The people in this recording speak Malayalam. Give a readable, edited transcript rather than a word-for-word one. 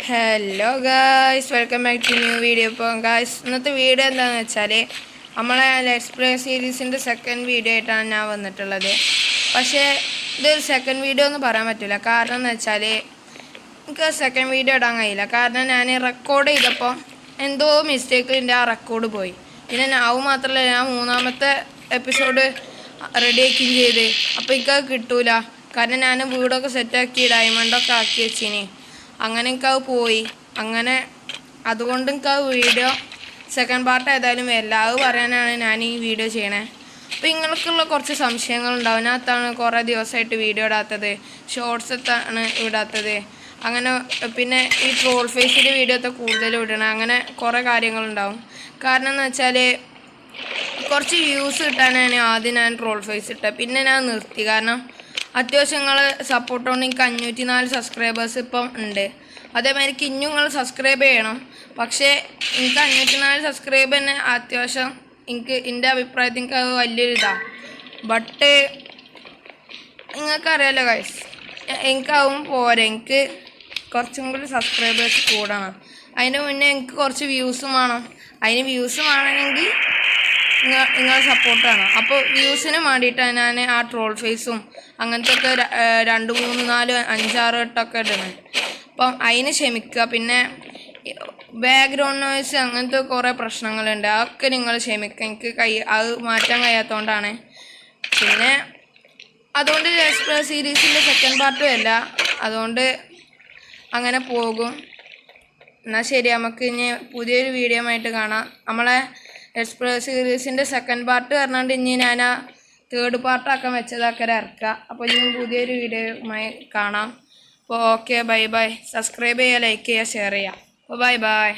Hello guys, welcome back to new video. ഇപ്പോൾ ഗായ്സ് ഇന്നത്തെ വീഡിയോ എന്താണെന്ന് വെച്ചാൽ നമ്മളെ ലെറ്റ്സ് പ്ലേ സീരീസിൻ്റെ സെക്കൻഡ് വീഡിയോ ആയിട്ടാണ് ഞാൻ വന്നിട്ടുള്ളത്. പക്ഷേ ഇതൊരു സെക്കൻഡ് വീഡിയോ എന്ന് പറയാൻ പറ്റില്ല. കാരണം എന്ന് വെച്ചാൽ എനിക്ക് സെക്കൻഡ് വീഡിയോ ഇടാൻ കഴിയില്ല. കാരണം ഞാൻ റെക്കോർഡ് ചെയ്തപ്പോൾ എന്തോ മിസ്റ്റേക്ക് എൻ്റെ ആ റെക്കോർഡ് പോയി. പിന്നെ ഞാൻ മാത്രമല്ല, ഞാൻ മൂന്നാമത്തെ എപ്പിസോഡ് റെഡിയാക്കുകയും ചെയ്ത്. അപ്പോൾ എനിക്കത് കിട്ടൂല. കാരണം ഞാൻ വീടൊക്കെ സെറ്റാക്കി ഡയമണ്ടൊക്കെ ആക്കി വെച്ചിനി. അങ്ങനെ എനിക്കത് പോയി. അങ്ങനെ അതുകൊണ്ട് എനിക്കത് വീഡിയോ സെക്കൻഡ് പാർട്ട് ഏതായാലും വരില്ല. അത് പറയാനാണ് ഞാൻ ഈ വീഡിയോ ചെയ്യണേ. അപ്പോൾ നിങ്ങൾക്കുള്ള കുറച്ച് സംശയങ്ങളുണ്ടാവും. അതിനകത്താണ് കുറേ ദിവസമായിട്ട് വീഡിയോ ഇടാത്തത്, ഷോർട്സ് എത്താണ് ഇടാത്തത്, അങ്ങനെ പിന്നെ ഈ ട്രോൾ ഫേസിൻ്റെ വീഡിയോത്തെ കൂടുതലും ഇടണം. അങ്ങനെ കുറേ കാര്യങ്ങളുണ്ടാവും. കാരണം എന്ന് വെച്ചാൽ കുറച്ച് വ്യൂസ് കിട്ടാനാണ് ആദ്യം ഞാൻ ട്രോൾ ഫേസ് ഇട്ടത്. പിന്നെ ഞാൻ നിർത്തി. കാരണം അത്യാവശ്യം നിങ്ങൾ സപ്പോർട്ട് കൊണ്ട് എനിക്ക് 504 സബ്സ്ക്രൈബേഴ്സ് ഇപ്പം ഉണ്ട്. അതേമാതിരി ഇനിയും നിങ്ങൾ സബ്സ്ക്രൈബ് ചെയ്യണം. പക്ഷേ എനിക്ക് 504 സബ്സ്ക്രൈബ് തന്നെ അത്യാവശ്യം എൻ്റെ അഭിപ്രായത്തിൽ എനിക്ക് അത് വലിയൊരു ഇതാണ്. ബട്ട് നിങ്ങൾക്കറിയാലോ ഗൈസ്, എനിക്കാവും പോരാ. എനിക്ക് കുറച്ചും കൂടി സബ്സ്ക്രൈബേഴ്സ് കൂടണം. അതിന് മുന്നേ എനിക്ക് കുറച്ച് വ്യൂസും വേണം. അതിന് വ്യൂസ് വേണമെങ്കിൽ നിങ്ങൾ സപ്പോർട്ട് വേണം. അപ്പോൾ വ്യൂസിന് വേണ്ടിയിട്ടാണ് ഞാൻ ആ ട്രോൾ ഫേസും അങ്ങനത്തെ ഒക്കെ 2, 3, 4, 5, 6 ഇട്ടൊക്കെ ഇടുന്നത്. അപ്പം അതിന് ക്ഷമിക്കുക. പിന്നെ ബാക്ക്ഗ്രൗണ്ട് നോയ്സ് അങ്ങനത്തെ കുറേ പ്രശ്നങ്ങളുണ്ട്. അതൊക്കെ നിങ്ങൾ ക്ഷമിക്കുക. എനിക്ക് അത് മാറ്റാൻ കഴിയാത്തതുകൊണ്ടാണ്. പിന്നെ അതുകൊണ്ട് സീരീസിൻ്റെ സെക്കൻഡ് പാർട്ടും അല്ല, അതുകൊണ്ട് അങ്ങനെ പോകും. എന്നാൽ ശരി, നമുക്ക് ഇനി പുതിയൊരു വീഡിയോ ആയിട്ട് കാണാം. നമ്മളെ ലെറ്റ്സ് സീരീസിൻ്റെ സെക്കൻഡ് പാർട്ട് പറഞ്ഞുകൊണ്ട് ഇനി ഞാൻ ആ തേർഡ് പാർട്ടാക്കാൻ വെച്ചതൊക്കെ ഇറക്കുക. അപ്പോൾ ഇനി പുതിയൊരു വീഡിയോയുമായി കാണാം. അപ്പോൾ ഓക്കെ, ബൈ ബൈ. സബ്സ്ക്രൈബ് ചെയ്യുക, ലൈക്ക് ചെയ്യുക, ഷെയർ ചെയ്യുക. അപ്പോൾ ബൈ ബൈ.